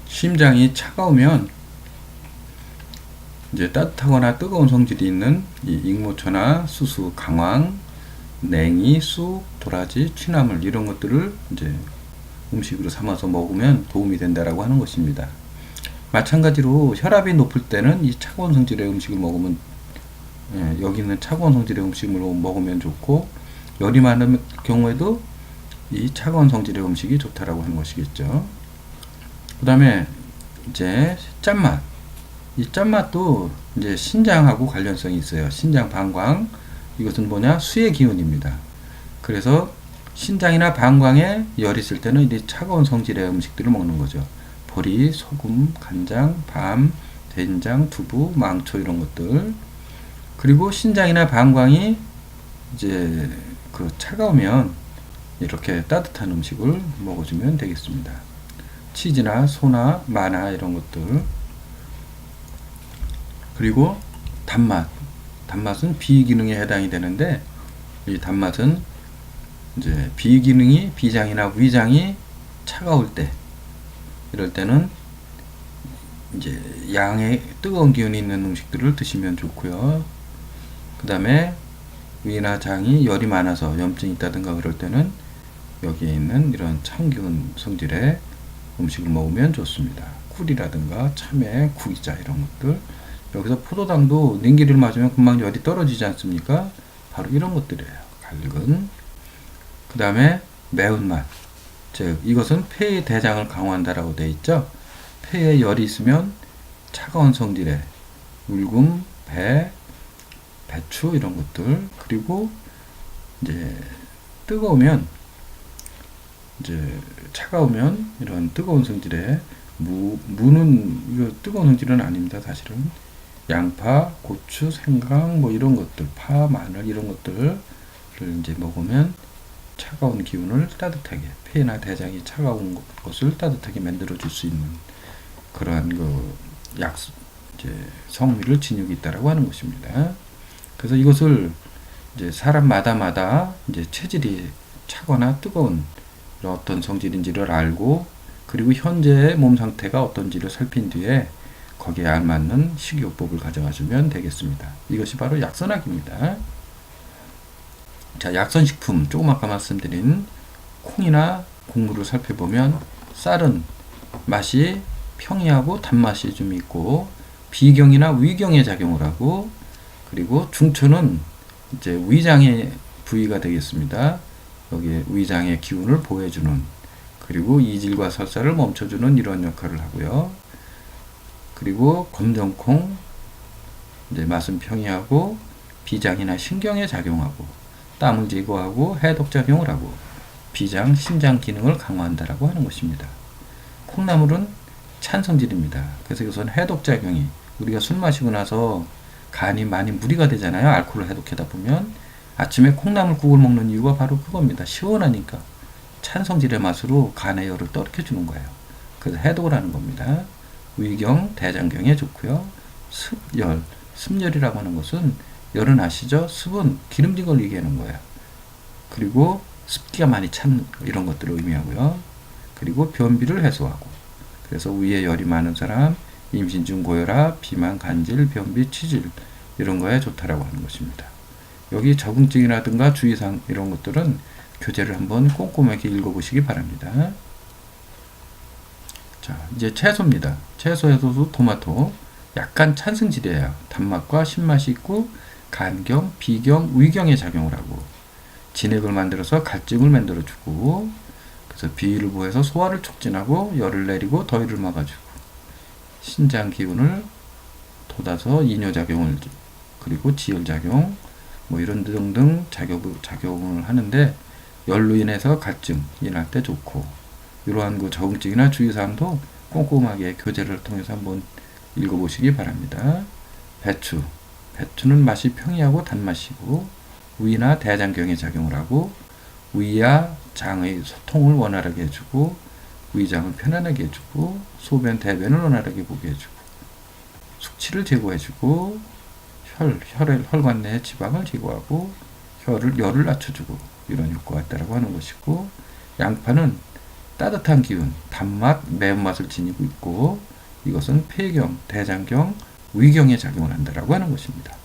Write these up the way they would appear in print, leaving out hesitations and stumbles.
심장이 차가우면 이제 따뜻하거나 뜨거운 성질이 있는 이 익모초나 수수, 강황, 냉이, 쑥, 도라지, 취나물 이런 것들을 이제 음식으로 삼아서 먹으면 도움이 된다라고 하는 것입니다. 마찬가지로 혈압이 높을 때는 이 차가운 성질의 음식을 먹으면 여기 있는 차가운 성질의 음식을 먹으면 좋고, 열이 많은 경우에도 이 차가운 성질의 음식이 좋다라고 하는 것이겠죠. 그 다음에 이제 짠맛. 이 짠맛도 이제 신장하고 관련성이 있어요. 신장 방광. 이것은 뭐냐? 수의 기운입니다. 그래서 신장이나 방광에 열이 있을 때는 이 차가운 성질의 음식들을 먹는 거죠. 보리, 소금, 간장, 밤, 된장, 두부, 망초 이런 것들. 그리고 신장이나 방광이 이제 차가우면 이렇게 따뜻한 음식을 먹어주면 되겠습니다. 치즈나 소나 마나 이런 것들. 그리고 단맛. 단맛은 비기능에 해당이 되는데, 이 단맛은 이제 비기능이, 비장이나 위장이 차가울 때, 이럴 때는 이제 양의 뜨거운 기운이 있는 음식들을 드시면 좋고요. 그 다음에 위나 장이 열이 많아서 염증이 있다든가 그럴 때는 여기에 있는 이런 찬기운 성질의 음식을 먹으면 좋습니다. 꿀이라든가 참외, 구기자 이런 것들. 여기서 포도당도 냉기를 맞으면 금방 열이 떨어지지 않습니까? 바로 이런 것들이에요. 갈근. 그 다음에 매운맛. 즉 이것은 폐의 대장을 강화한다라고 되어 있죠. 폐에 열이 있으면 차가운 성질의 울금, 배, 배추 이런 것들. 그리고 이제 뜨거우면, 이제 차가우면 이런 뜨거운 성질의 무는 이거 뜨거운 성질은 아닙니다. 사실은 양파, 고추, 생강 뭐 이런 것들, 파, 마늘 이런 것들을 이제 먹으면 차가운 기운을 따뜻하게, 폐나 대장이 차가운 것을 따뜻하게 만들어 줄 수 있는 그러한 이제 성미를 지니고 있다라고 하는 것입니다. 그래서 이것을 이제 사람마다 이제 체질이 차거나 뜨거운 어떤 성질인지를 알고, 그리고 현재의 몸 상태가 어떤지를 살핀 뒤에 거기에 알맞는 식이요법을 가져가시면 되겠습니다. 이것이 바로 약선학입니다. 자, 약선식품, 조금 아까 말씀드린 콩이나 곡물을 살펴보면 쌀은 맛이 평이하고 단맛이 좀 있고 비경이나 위경에 작용을 하고, 그리고 중초는 이제 위장의 부위가 되겠습니다. 여기에 위장의 기운을 보호해주는, 그리고 이질과 설사를 멈춰주는 이런 역할을 하고요. 그리고 검정콩, 이제 맛은 평이하고 비장이나 신경에 작용하고 땀을 제거하고 해독작용을 하고 비장, 신장 기능을 강화한다라고 하는 것입니다. 콩나물은 찬성질입니다. 그래서 이것은 해독작용이, 우리가 술 마시고 나서 간이 많이 무리가 되잖아요. 알코올을 해독하다 보면. 아침에 콩나물국을 먹는 이유가 바로 그겁니다. 시원하니까 찬성질의 맛으로 간의 열을 떨어뜨려주는 거예요. 그래서 해독을 하는 겁니다. 위경, 대장경에 좋고요. 습열, 습열이라고 하는 것은 열은 아시죠? 습은 기름진 걸 얘기하는 거예요. 그리고 습기가 많이 찬 이런 것들을 의미하고요. 그리고 변비를 해소하고, 그래서 위에 열이 많은 사람, 임신 중 고혈압, 비만, 간질, 변비, 치질 이런 거에 좋다라고 하는 것입니다. 여기 적응증이라든가 주의사항 이런 것들은 교재를 한번 꼼꼼하게 읽어보시기 바랍니다. 자, 이제 채소입니다. 채소에서도 토마토 약간 찬성질이에요. 단맛과 신맛이 있고 간경, 비경, 위경에 작용을 하고 진액을 만들어서 갈증을 만들어주고, 그래서 비위를 보호해서 소화를 촉진하고 열을 내리고 더위를 막아주고 신장 기운을 돋아서 이뇨작용을, 그리고 지혈작용 뭐 이런 등등 작용을 하는데, 열로 인해서 갈증 일어날 때 좋고, 이러한 그 적응증이나 주의사항도 꼼꼼하게 교재를 통해서 한번 읽어보시기 바랍니다. 배추는 맛이 평이하고 단맛이고 위나 대장경에 작용을 하고 위와 장의 소통을 원활하게 해주고 위장을 편안하게 해주고 소변, 대변을 원활하게 보게 해주고 숙취를 제거해주고 혈관 내 지방을 제거하고 열을 낮춰주고 이런 효과가 있다고 하는 것이고, 양파는 따뜻한 기운, 단맛, 매운맛을 지니고 있고 이것은 폐경, 대장경, 위경에 작용을 한다라고 하는 것입니다.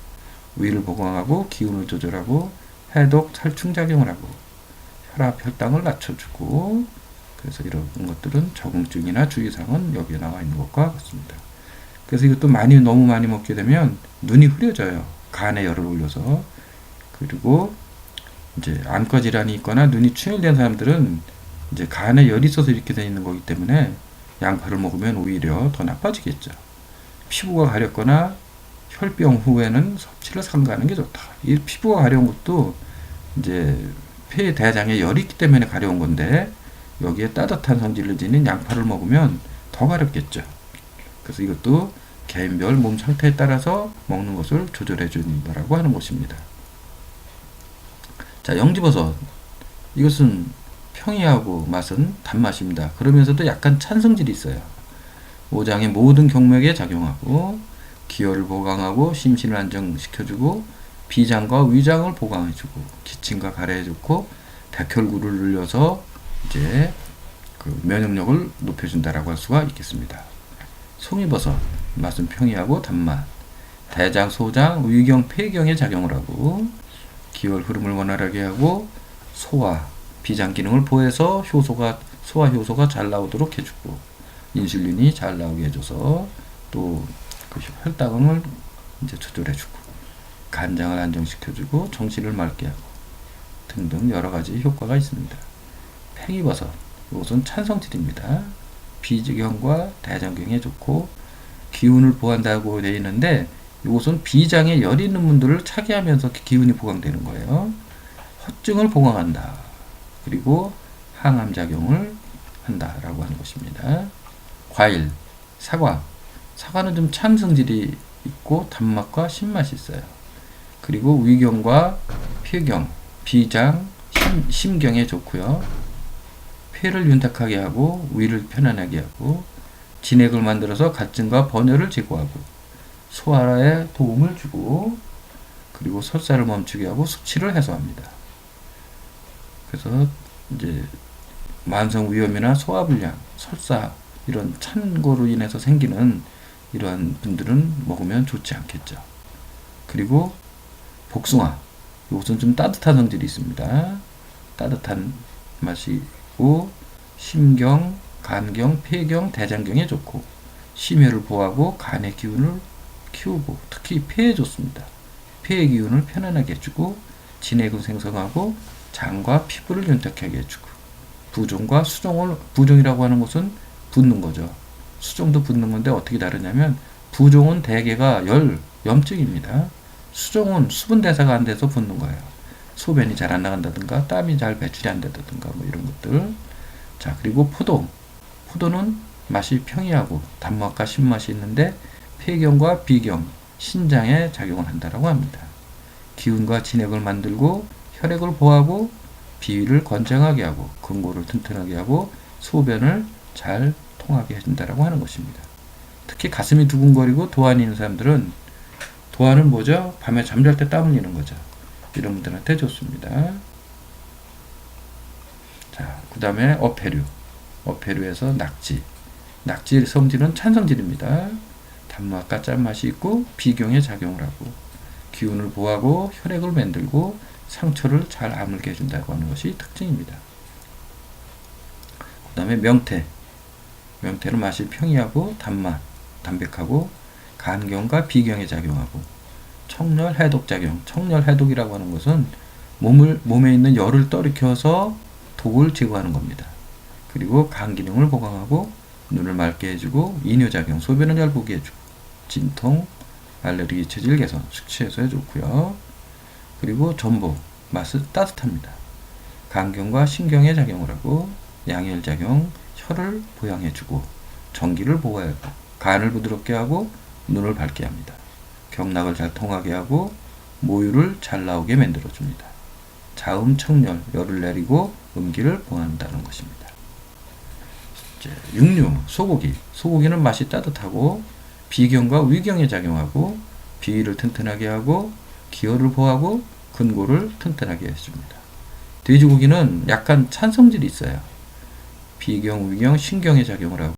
위를 보강하고 기운을 조절하고 해독, 살충 작용을 하고 혈압, 혈당을 낮춰주고 그래서 이런 것들은 적응증이나 주의사항은 여기에 나와 있는 것과 같습니다. 그래서 이것도 너무 많이 먹게 되면 눈이 흐려져요. 간에 열을 올려서. 그리고 이제 안과 질환이 있거나 눈이 충혈된 사람들은 이제 간에 열이 있어서 이렇게 되어 있는 거기 때문에 양파를 먹으면 오히려 더 나빠지겠죠. 피부가 가렵거나 혈병 후에는 섭취를 삼가하는 게 좋다. 이 피부가 가려운 것도 이제 폐 대장에 열이 있기 때문에 가려운 건데 여기에 따뜻한 성질을 지닌 양파를 먹으면 더 가렵겠죠. 그래서 이것도 개인별 몸 상태에 따라서 먹는 것을 조절해 준다라고 하는 것입니다. 자, 영지버섯. 이것은 평이하고 맛은 단맛입니다. 그러면서도 약간 찬 성질이 있어요. 오장의 모든 경맥에 작용하고 기혈을 보강하고 심신을 안정시켜주고 비장과 위장을 보강해주고 기침과 가래에 좋고 백혈구를 늘려서 이제 그 면역력을 높여준다라고 할 수가 있겠습니다. 송이버섯 맛은 평이하고 단맛, 대장, 소장, 위경, 폐경에 작용을 하고 기혈 흐름을 원활하게 하고 소화, 비장 기능을 보호해서 소화 효소가 잘 나오도록 해주고 인슐린이 잘 나오게 해줘서 또 그 혈당을 이제 조절해주고 간장을 안정시켜주고 정신을 맑게 하고 등등 여러 가지 효과가 있습니다. 팽이버섯 이것은 찬성질입니다. 비경과 대장경에 좋고 기운을 보한다고 되어 있는데 이것은 비장에 열이 있는 분들을 차게 하면서 기운이 보강되는 거예요. 허증을 보강한다. 그리고 항암작용을 한다라고 하는 것입니다. 과일, 사과는 좀 찬 성질이 있고 단맛과 신맛이 있어요. 그리고 위경과 폐경, 비장, 심경에 좋고요. 폐를 윤탁하게 하고 위를 편안하게 하고 진액을 만들어서 갈증과 번열을 제거하고 소화에 도움을 주고 그리고 설사를 멈추게 하고 숙취를 해소합니다. 그래서 이제 만성 위염이나 소화불량, 설사 이런 찬 거로 인해서 생기는 이러한 분들은 먹으면 좋지 않겠죠. 그리고 복숭아, 이것은 좀 따뜻한 성질이 있습니다. 따뜻한 맛이 있고 심경, 간경, 폐경, 대장경에 좋고 심혈을 보호하고 간의 기운을 키우고 특히 폐에 좋습니다. 폐의 기운을 편안하게 해주고 진액을 생성하고 장과 피부를 윤택하게 해주고 부종이라고 하는 것은 붓는 거죠. 수종도 붓는 건데 어떻게 다르냐면 부종은 대개가 염증입니다. 수종은 수분 대사가 안 돼서 붓는 거예요. 소변이 잘 안 나간다든가 땀이 잘 배출이 안 된다든가 뭐 이런 것들. 자, 그리고 포도는 맛이 평이하고 단맛과 신맛이 있는데 폐경과 비경, 신장에 작용을 한다라고 합니다. 기운과 진액을 만들고 혈액을 보호하고 비위를 건장하게 하고 근골을 튼튼하게 하고 소변을 잘 통하게 해준다라고 하는 것입니다. 특히 가슴이 두근거리고 도안이 있는 사람들은 도안은 뭐죠? 밤에 잠잘 때 땀 흘리는 거죠. 이런 분들한테 좋습니다. 자, 그 다음에 어패류에서 낙지 성질은 찬성질입니다. 단맛과 짠맛이 있고 비경에 작용을 하고 기운을 보호하고 혈액을 만들고 상처를 잘 아물게 해준다고 하는 것이 특징입니다. 그 다음에 명태는 맛이 평이하고 단맛, 담백하고 간경과 비경에 작용하고 청열 해독작용, 청열 해독이라고 하는 것은 몸에 있는 열을 떨이켜서 독을 제거하는 겁니다. 그리고 간 기능을 보강하고 눈을 맑게 해주고 이뇨작용, 소변을 잘 보게 해주고 진통, 알레르기 체질 개선, 숙취 해소에 좋고요. 그리고 전복, 맛은 따뜻합니다. 간경과 신경에 작용을 하고 양혈작용, 혈을 보양해주고 전기를 보호하고 간을 부드럽게 하고 눈을 밝게 합니다. 경락을 잘 통하게 하고 모유를 잘 나오게 만들어줍니다. 자음, 청열, 열을 내리고 음기를 보호한다는 것입니다. 육류, 소고기는 맛이 따뜻하고 비경과 위경에 작용하고 비위를 튼튼하게 하고 기혈을 보호하고 근골을 튼튼하게 해줍니다. 돼지고기는 약간 찬 성질이 있어요. 비경, 위경, 신경에 작용을 하고